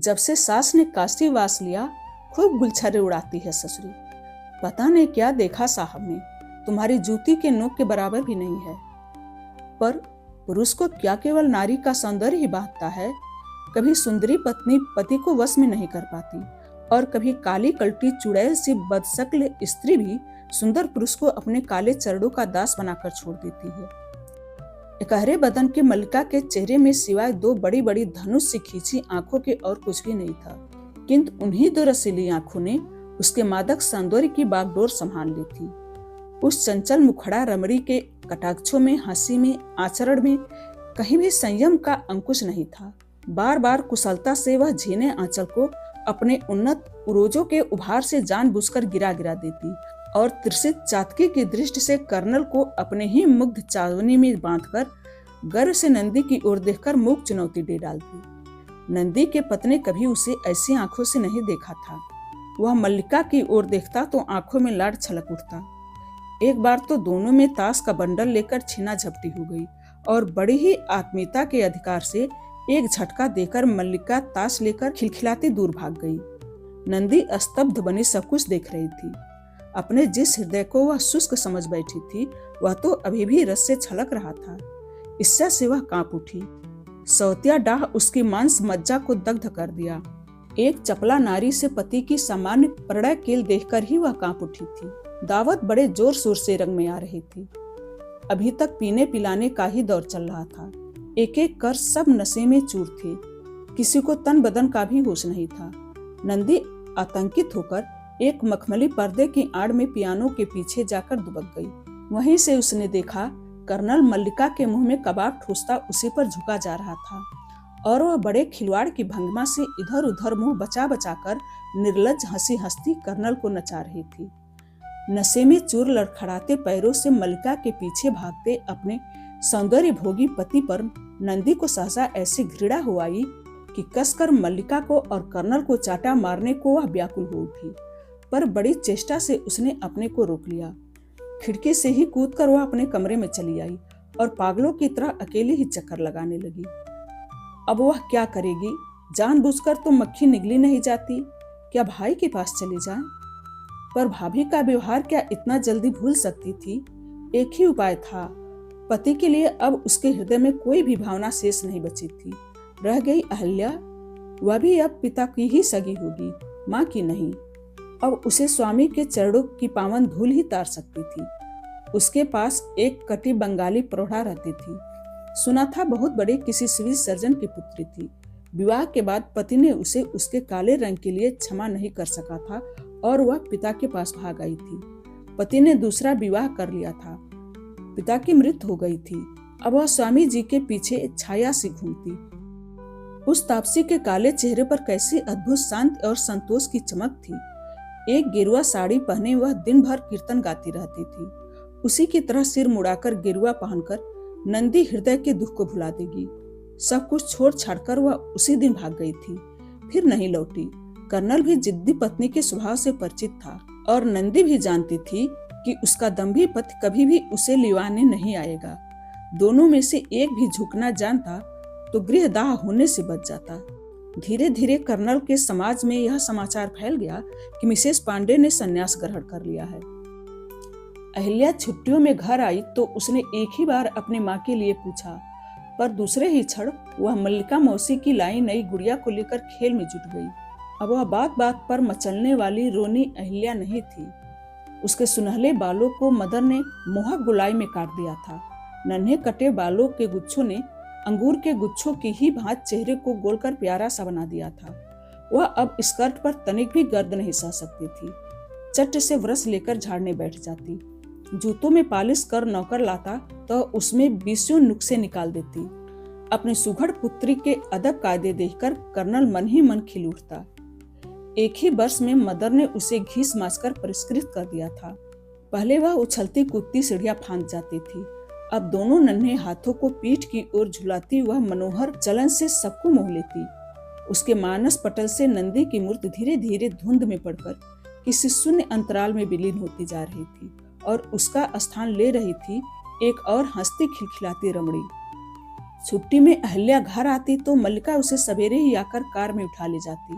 जब से सास ने काशी वास लिया, खूब गुलछरे उड़ाती है ससुरी। पता नहीं क्या देखा साहब ने, तुम्हारी जूती के नोक के बराबर भी नहीं है। पर पुरुष को क्या केवल नारी का सौंदर्य ही बांधता है? कभी सुंदरी पत्नी पति को वश में नहीं कर पाती, और कभी काली कलटी चुड़ैल सी बदशक्ल स्त्री भी सुंदर पुरुष को अपने काले चरणों का दास बनाकर छोड़ देती है। एकहरे बदन के मल्लिका के चेहरे में सिवाय दो बड़ी बड़ी धनुष से खींची आंखों के और कुछ भी नहीं था, किंतु उन्हीं दो रसीली आंखों ने उसके मादक सौंदर्य की बागडोर संभाल ली थी। उस चंचल मुखड़ा रमणी के कटाक्षों में, हंसी में, आचरण में कहीं भी संयम का अंकुश नहीं था। बार बार कुशलता से वह झीने आंचल को अपने उन्नत उरोजों के उभार से जानबूझकर गिरा गिरा देती और त्रिषित चातकी की दृष्टि से कर्नल को अपने ही मुग्ध चावनी में बांधकर गर्व से नंदी की ओर देखकर मूक चुनौती दे डालती। नंदी के पति ने कभी उसे ऐसी आंखों से नहीं देखा था। वह मल्लिका की ओर देखता तो आंखों में लाड छलक उठता। एक बार तो दोनों में ताश का बंडल लेकर छीना झपटी हो गई और बड़ी ही आत्मीयता के अधिकार से एक झटका देकर मल्लिका ताश लेकर खिलखिलाती दूर भाग गई। नंदी स्तब्ध बनी सब कुछ देख रही थी। अपने जिस हृदय को वह शुष्क समझ बैठी थी, वह तो अभी भी रस से छलक रहा था। ईर्ष्या से वह कांप उठी। सौतिया डाह उसकी मांस मज्जा को दग्ध कर दिया। एक चपला नारी से पति की सामान्य प्रणय केल देखकर ही वह कांप उठी थी। दावत बड़े जोर शोर से रंग में आ रही थी। अभी तक पीने पिलाने का ही दौर चल रहा था। एक एक कर सब नशे में चूर थे। किसी को तन बदन का भी होश नहीं था। नंदी आतंकित होकर एक मखमली पर्दे की आड़ में पियानो के पीछे जाकर दुबक गई। वहीं से उसने देखा कर्नल मल्लिका के मुंह में कबाब ठूसता उसी पर झुका जा रहा था और वह बड़े खिलवाड़ की भंगिमा से इधर उधर मुंह बचा बचा कर निर्लज हंसी हंसती कर्नल को नचा रही थी। नशे में चूर लड़खड़ाते पैरों से मल्लिका के पीछे भागते अपने सौंदर्य भोगी पति पर नंदी को सहसा ऐसी घृणा हो आई कि कसकर मल्लिका को और कर्नल को चाटा मारने को वह व्याकुल हो उठी। पर बड़ी चेष्टा से उसने अपने को रोक लिया। खिड़की से ही कूदकर वह अपने कमरे में चली आई और पागलों की तरह अकेले ही चक्कर लगाने लगी। अब वह क्या करेगी? जानबूझकर तो मक्खी निगली नहीं जाती। क्या भाई के पास चली जाए? पर भाभी का व्यवहार क्या इतना जल्दी भूल सकती थी? एक ही उपाय था। पति के लिए अब उसके हृदय में कोई भी भावना शेष नहीं बची थी। रह गई अहल्या, वह भी अब पिता की ही सगी होगी, माँ की नहीं। अब उसे स्वामी के चरणों की पावन धूल ही तार सकती थी। उसके पास एक कटी बंगाली प्रौढ़ा रहती थी। सुना था बहुत बड़े किसी सिविल सर्जन की पुत्री थी। विवाह के बाद पति ने उसे उसके काले रंग के लिए क्षमा नहीं कर सका था और वह पिता के पास भाग आई थी। पति ने दूसरा विवाह कर लिया था। पिता की मृत्यु हो गई थी। अब वह स्वामी जी के पीछे छाया सी घूमती। उस तापसी के काले चेहरे पर कैसी अद्भुत शांति और संतोष की चमक थी। एक गेरुआ साड़ी पहने वह दिन भर कीर्तन गाती रहती थी। उसी की तरह सिर मुड़ाकर गेरुआ पहनकर नंदी हृदय के दुख को भुला देगी। सब कुछ छोड़ छाड़कर वह उसी दिन भाग गई थी, फिर नहीं लौटी। कर्नल भी जिद्दी पत्नी के स्वभाव से परिचित था और नंदी भी जानती थी कि उसका दम्भी पति कभी भी उसे लिवाने नहीं आएगा। दोनों में से एक भी झुकना जानता तो गृहदाह होने से बच जाता। धीरे धीरे कर्नल के समाज में यह समाचार फैल गया कि मिसेस पांडे ने संन्यास ग्रहण कर लिया है। अहिल्या छुट्टियों में घर आई तो उसने एक ही बार अपनी माँ के लिए पूछा, पर दूसरे ही क्षण वह मल्लिका मौसी की लाई नई गुड़िया को लेकर खेल में जुट गई। अब वह बात बात पर मचलने वाली रोनी अहिल्या नहीं थी। उसके सुनहले बालों को मदर ने मोहक गुलाई में काट दिया था। नन्हे कटे बालों के गुच्छों ने अंगूर के गुच्छों की ही भांति चेहरे को गोलकर प्यारा सा बना दिया था। वह अब स्कर्ट पर तनिक भी गर्द नहीं सह सकती थी। चट से ब्रश लेकर झाड़ने बैठ जाती। जूतों में पालिश कर नौकर लाता तो उसमें बीसों नुक्से निकाल देती। अपनी सुघड़ पुत्री के अदब कायदे देखकर कर्नल मन ही मन खिल उठता। एक ही वर्ष में मदर ने उसे घीस माचकर परिष्कृत कर दिया था। पहले वह उछलती कूदती सीढ़ियां फांद जाती थी। अब दोनों नन्हे हाथों को पीठ की ओर झुलाती वह मनोहर चलन से सबको मोह लेती। उसके मानस पटल से नंदी की मूर्ति धीरे धीरे धुंध में पड़कर किसी शून्य अंतराल में विलीन होती जा रही थी और उसका स्थान ले रही थी एक और हंसती खिलखिलाती रमणी। छुट्टी में अहल्या घर आती तो मल्लिका उसे सवेरे ही आकर कार में उठा ले जाती।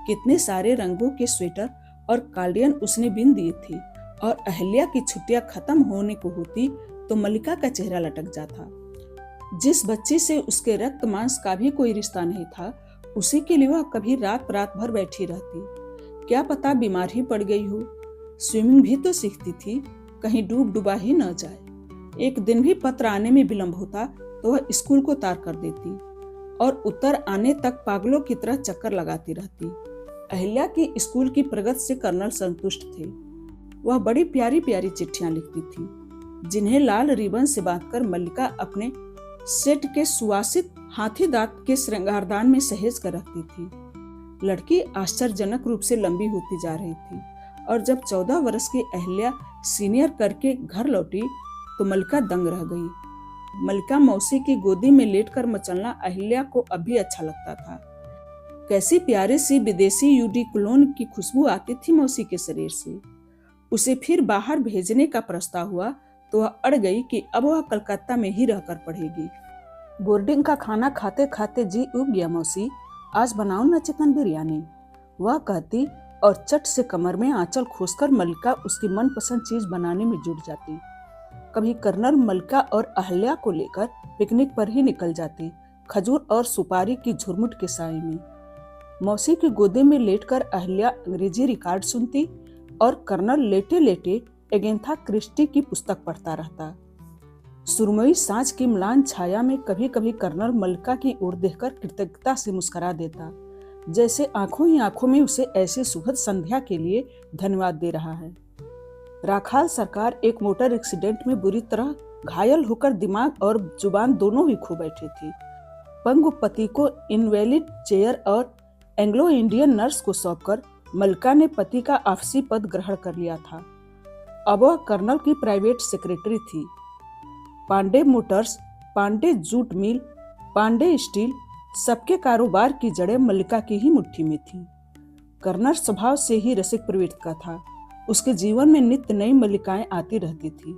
कितने सारे रंगों के स्वेटर और कार्डिगन उसने बिन दिए थे, और अहल्या की छुट्टियां खत्म होने को होती तो मल्लिका का चेहरा लटक जाता। जिस बच्ची से उसके रक्त मांस का भी कोई रिश्ता नहीं था, उसी के लिए वह कभी रात भर बैठी रहती। क्या पता बीमार ही पड़ गई हो। स्विमिंग भी तो सीखती थी, कहीं डूबा ही न जाए। एक दिन भी पत्र आने में विलंब होता तो वह स्कूल को तार कर देती और उत्तर आने तक पागलों की तरह चक्कर लगाती रहती। अहिल्या की स्कूल की प्रगति से कर्नल संतुष्ट थे। वह बड़ी प्यारी प्यारी चिट्ठियां लिखती थी, जिन्हें लाल रिबन से बांधकर मल्लिका अपने सेट के सुवासित हाथी दांत के श्रृंगारदान में सहेज कर रखती थी। लड़की आश्चर्यजनक रूप से लंबी होती जा रही थी, और जब 14 वर्ष की अहिल्या सीनियर करके घर लौटी तो मल्लिका दंग रह गई। मल्लिका मौसी की गोदी में लेटकर मचलना अहिल्या को अब भी अच्छा लगता था। कैसी प्यारी सी विदेशी यूडिकोलोन की खुशबू आती थी मौसी के शरीर से। उसे फिर बाहर भेजने का प्रस्ताव हुआ तो वह अड़ गई कि अब वह कलकत्ता में ही रहकर पढ़ेगी। बोर्डिंग का खाना खाते खाते जी उब गया मौसी, आज बनाओ न चिकन बिरयानी, वह कहती, और चट से कमर में आंचल खोसकर मल्लिका उसकी मनपसंद चीज बनाने में जुट जाती। कभी कर्नल मल्लिका और अहल्या को लेकर पिकनिक पर ही निकल जाती, खजूर और सुपारी की झुरमुट के साए में। मौसी की गोदी में लेटकर अहल्या अंग्रेजी रिकॉर्ड सुनती और कर्नल लेटे लेटे एगेंथा क्रिस्टी की पुस्तक पढ़ता रहता। सुरमई सांझ की म्लान छाया में कभी कभी कर्नल मल्लिका की ओर देखकर कृतज्ञता से मुस्कुरा देता, जैसे आंखों ही आंखों में उसे ऐसी सुखद संध्या के लिए धन्यवाद दे रहा है। राखाल सरकार एक मोटर एक्सीडेंट में बुरी तरह घायल होकर दिमाग और जुबान दोनों ही खो बैठी थी। पंगु पति को इनवैलिड चेयर और एंग्लो इंडियन नर्स को सौंपकर मल्लिका ने पति का ऑफिसी पद ग्रहण कर लिया था। अब वह कर्नल की प्राइवेट सेक्रेटरी थी। Pandey motors, Pandey jute mill, Pandey steel, सबके कारोबार की जड़ें मल्लिका की ही मुट्ठी में थी। कर्नल स्वभाव से ही रसिक प्रवृत्ति का था। उसके जीवन में नित्य नई मल्लिकाएं आती रहती थी।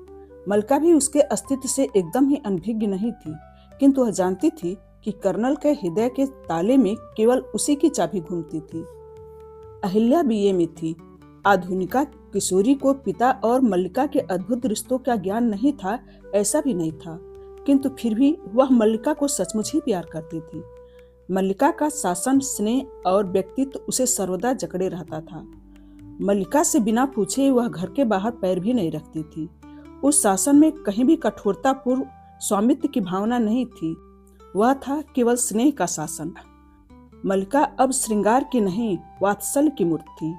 मल्लिका भी उसके अस्तित्व से एकदम ही अनभिज्ञ नहीं थी, किंतु वह जानती थी कि कर्नल के हृदय के ताले में केवल उसी की चाबी घूमती थी। अहिल्या बीए में थी। आधुनिका किशोरी को पिता और मल्लिका के अद्भुत रिश्तों का ज्ञान नहीं था, ऐसा भी नहीं था, किंतु फिर भी वह मल्लिका को सचमुच ही प्यार करती थी। मल्लिका का शासन, स्नेह और व्यक्तित्व उसे सर्वदा जकड़े रहता था। मल्लिका से बिना पूछे वह घर के बाहर पैर भी नहीं रखती थी। उस शासन में कहीं भी कठोरतापूर्ण स्वामित्व की भावना नहीं थी, वह था केवल स्नेह का शासन। मल्लिका अब श्रृंगार की नहीं, वात्सल्य की मूर्ति थी।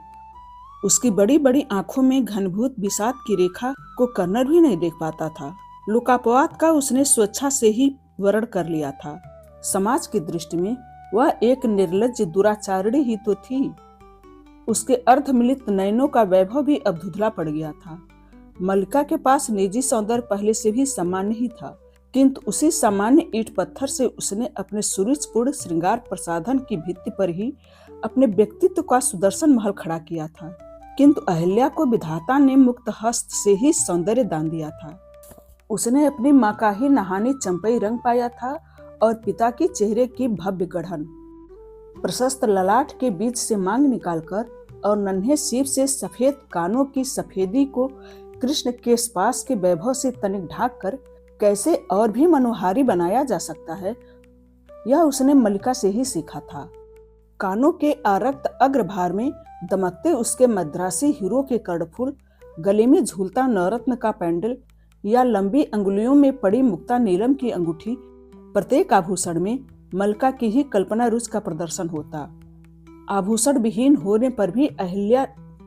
उसकी बड़ी बड़ी आंखों में घनभूत विषाद की रेखा को कर्नल भी नहीं देख पाता था। लोकापवाद का उसने स्वेच्छा से ही वर्ण कर लिया था। समाज की दृष्टि में वह एक निर्लज्ज दुराचारिणी ही तो थी। उसके अर्धमिलित नयनों का वैभव भी अब धुंधला पड़ गया था। मल्लिका के पास निजी सौंदर्य पहले से भी सामान्य ही था, किंतु उसी सामान्य ईंट पत्थर से उसने अपने सुरुचिपूर्ण श्रृंगार प्रसाधन की भित्ति पर ही अपने व्यक्तित्व का सुदर्शन महल खड़ा किया था। किंतु अहिल्या को विधाता ने मुक्त हस्त से ही सौंदर्य दान दिया था। उसने अपनी माँ का ही नहानी चंपई रंग पाया था और पिता के चेहरे की भव्य गढ़न। प्रशस्त ललाट के बीच से मांग निकालकर और नन्हे सीप से सफेद कानों की सफेदी को कृष्ण के पास के वैभव से तनिक ढाक कर कैसे और भी मनोहारी बनाया जा सकता है, यह उसने मल्लिका से ही सीखा था। कानों के आरक्त अग्रभार में दमकते उसके मद्रासी हीरो के कर्णफूल, गले में झूलता नवरत्न का पैंडल या लंबी अंगुलियों में पड़ी मुक्ता नीलम की अंगूठी, प्रत्येक आभूषण में मल्लिका की ही कल्पना रुच का प्रदर्शन होता। आभूषण विहीन होने पर भी अहिल्या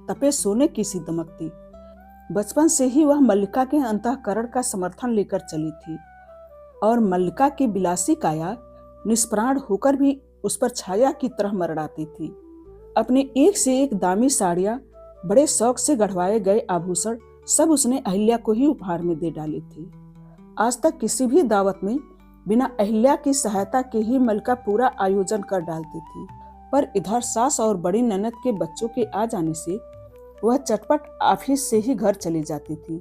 तपे सोने की सी दमकती। बचपन से ही वह मल्लिका के अंतःकरण का समर्थन लेकर चली थी और मल्लिका की विलासी काया निष्प्राण होकर भी उस पर छाया की तरह मरड़ाती थी। अपने एक से एक दामी साड़ियां, बड़े शौक से गढ़वाए गए आभूषण सब उसने अहिल्या को ही उपहार में दे डाली थी। आज तक किसी भी दावत में बिना अहिल्या की सहायता के ही मल्लिका पूरा आयोजन कर डालती थी, पर इधर सास और बड़ी ननद के बच्चों के आ जाने से वह चटपट ऑफिस से ही घर चली जाती थी।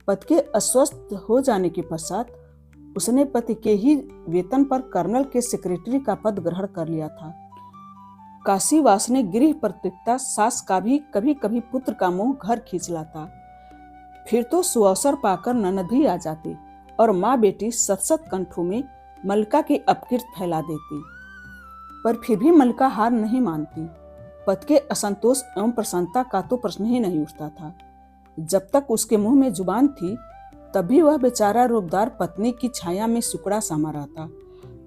पति के अस्वस्थ हो जाने के पश्चात उसने पति के ही वेतन पर कर्नल के सेक्रेटरी का पद ग्रहण कर लिया था। काशीवास ने गृह प्रतिष्ठा सास का भी कभी कभी पुत्र का मुंह घर खींच लाता। फिर तो सुअवसर पाकर ननद भी आ जाती और माँ बेटी सत कंठों में मल्लिका की अपकीर्ति फैला देती। पर फिर भी मल्लिका हार नहीं मानती। पति के असंतोष एवं प्रसन्नता का तो प्रश्न ही नहीं उठता था। जब तक उसके मुंह में जुबान थी तब भी वह बेचारा रूपदार पत्नी की छाया में सुकड़ा समा रहता।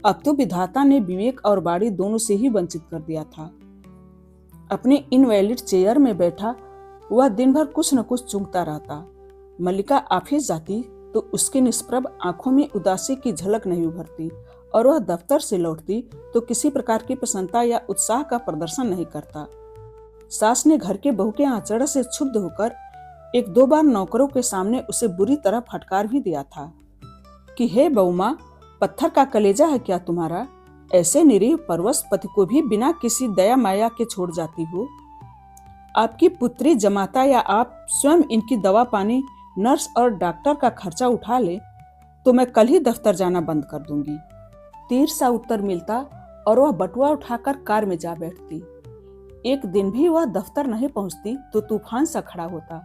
अब तो विधाता ने विवेक और बाड़ी दोनों से ही वंचित कर दिया था। अपने इनवैलिड चेयर में बैठा वह दिन भर कुछ न कुछ चूंकता रहता। मल्लिका ऑफिस जाती तो उसकी निष्प्रभ आंखों में उदासी की झलक नहीं उभरती और वह दफ्तर से लौटती तो किसी प्रकार की प्रसन्नता या उत्साह का प्रदर्शन नहीं करता। सास ने घर के बहू के आचरण से क्षुब्ध होकर एक दो बार नौकरों के सामने उसे बुरी तरह फटकार भी दिया था कि हे बहू माँ, पत्थर का कलेजा है क्या तुम्हारा? ऐसे निरीह परवश पति को भी बिना किसी दया माया के छोड़ जाती हो। आपकी पुत्री जमाता या आप स्वयं इनकी दवा पानी, नर्स और डॉक्टर का खर्चा उठा ले तो मैं कल ही दफ्तर जाना बंद कर दूंगी। तीर सा उत्तर मिलता और वह बटुआ उठाकर कार में जा बैठती। एक दिन भी वह दफ्तर नहीं पहुंचती तो तूफान सा खड़ा होता।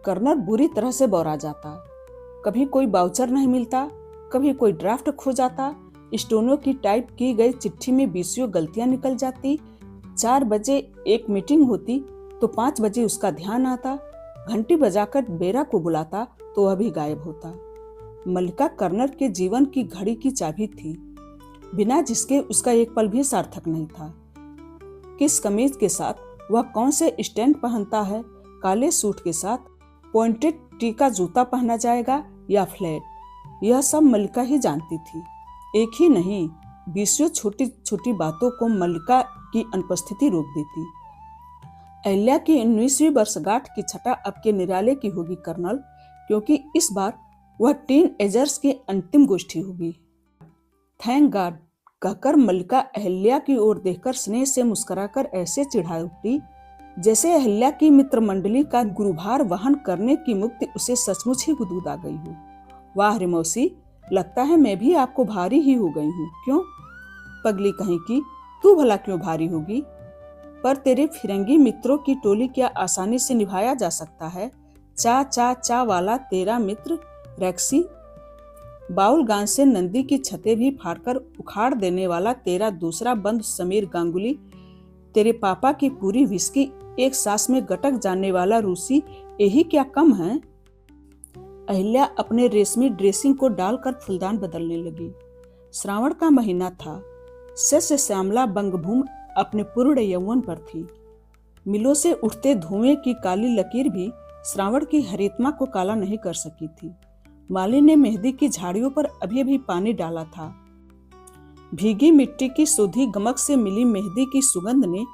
कर्नल बुरी तरह से बौरा जाता। कभी कोई बाउचर नहीं मिलता, कभी कोई ड्राफ्ट खो जाता, स्टोनो की टाइप की गई चिट्ठी में 20 गलतियां निकल जाती। 4 बजे एक मीटिंग होती तो 5 बजे उसका ध्यान आता। घंटी बजाकर बेरा को बुलाता तो वह भी गायब होता। मल्लिका कर्नल के जीवन की घड़ी की चाबी थी, बिना जिसके उसका एक पल भी सार्थक नहीं था। किस कमीज के साथ वह कौन से स्टैंड पहनता है, काले सूट के साथ पॉइंटेड टी का जूता पहना जाएगा या फ्लैट, यह सब मल्लिका ही जानती थी। एक ही नहीं, 20 छोटी छोटी बातों को मल्लिका की अनुपस्थिति रोक देती। अहिल्या की 19वीं वर्षगांठ की छठा अब के निराले की होगी कर्नल, क्योंकि इस बार वह टीन एजर्स की अंतिम गोष्ठी होगी। थैंक गॉड कहकर मल्लिका अहिल्या की ओर देखकर स्नेह से मुस्कुराकर ऐसे चिढ़ा उठी जैसे अहिल्या की मित्र मंडली का गुरुभार वहन करने की मुक्ति उसे सचमुच ही गुदगुदा गई हो। वाह रे मौसी, लगता है मैं भी आपको भारी ही हो गई हूँ। क्यों? पगली कहीं की, तू भला क्यों भारी होगी? पर तेरे फिरंगी मित्रों की टोली क्या आसानी से निभाया जा सकता है? चा चा चा वाला तेरा मित्र रैक्सी, बाउल गांव से नंदी की छतें भी फाड़कर उखाड़ देने वाला तेरा दूसरा बंधु समीर गांगुली, तेरे पापा की पूरी विस्की एक सांस में गटक जाने वाला रूसी, यही क्या कम है? अहिल्या अपने रेशमी ड्रेसिंग को डालकर फूलदान बदलने लगी। श्रावण का महीना था। सस्य श्यामला बंगभूमि अपने पूर्ण यौवन पर थी। मिलों से उठते धुएं की काली लकीर भी श्रावण की हरितमा को काला नहीं कर सकी थी। माली ने मेहंदी की झाड़ियों पर अभी अभी पानी डाला था। भीगी मिट्टी की सुधी गमक से मिली मेहंदी की सुगंध ने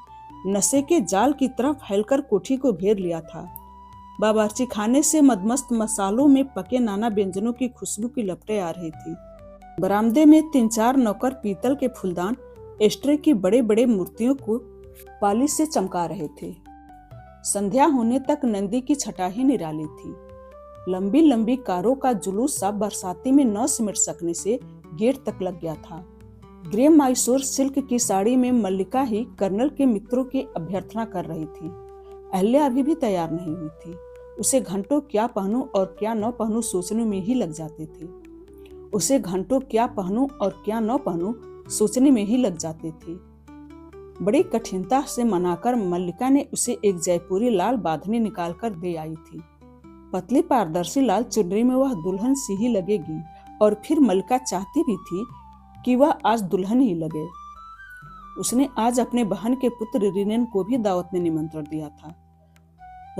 नशे के जाल की तरह फैलकर कोठी को घेर लिया था। बावर्ची खाने से मदमस्त मसालों में पके नाना व्यंजनों की खुशबू की लपटें आ रही थी। बरामदे में 3-4 नौकर पीतल के फूलदान एस्ट्रे की बड़े बड़े मूर्तियों को पालिश से चमका रहे थे। संध्या होने तक नंदी की छटा ही निराली थी। लंबी लंबी कारों का जुलूस सा बरसाती में न सिमट सकने से गेट तक लग गया था। ग्रे मैसूर सिल्क की साड़ी में मल्लिका ही कर्नल के मित्रों की अभ्यर्थना कर रही थी। अहिल्या अभी भी तैयार नहीं हुई थी। उसे घंटों क्या पहनूं और क्या न पहनूं सोचने में ही लग जाते थे। उसे घंटों क्या पहनूं और क्या न पहनूं सोचने में ही लग जाते थे। बड़ी कठिनता से मनाकर मल्लिका ने उसे एक जयपुरी लाल बांधनी निकालकर दे आई थी। पतली पारदर्शी लाल चुनरी में वह दुल्हन सी ही लगेगी और फिर मल्लिका चाहती भी थी कि वह आज दुल्हन ही लगे। उसने आज अपने बहन के पुत्र रिनेन को भी दावत में निमंत्रण दिया था।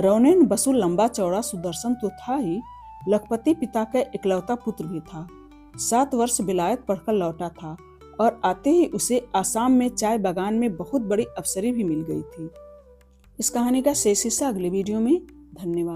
रौनेन बसु लंबा चौड़ा सुदर्शन तो था ही, लखपति पिता का इकलौता पुत्र भी था। 7 वर्ष विलायत पढ़कर लौटा था और आते ही उसे आसाम में चाय बागान में बहुत बड़ी अफसरी भी मिल गई थी। इस कहानी का शेष हिस्सा अगले वीडियो में। धन्यवाद।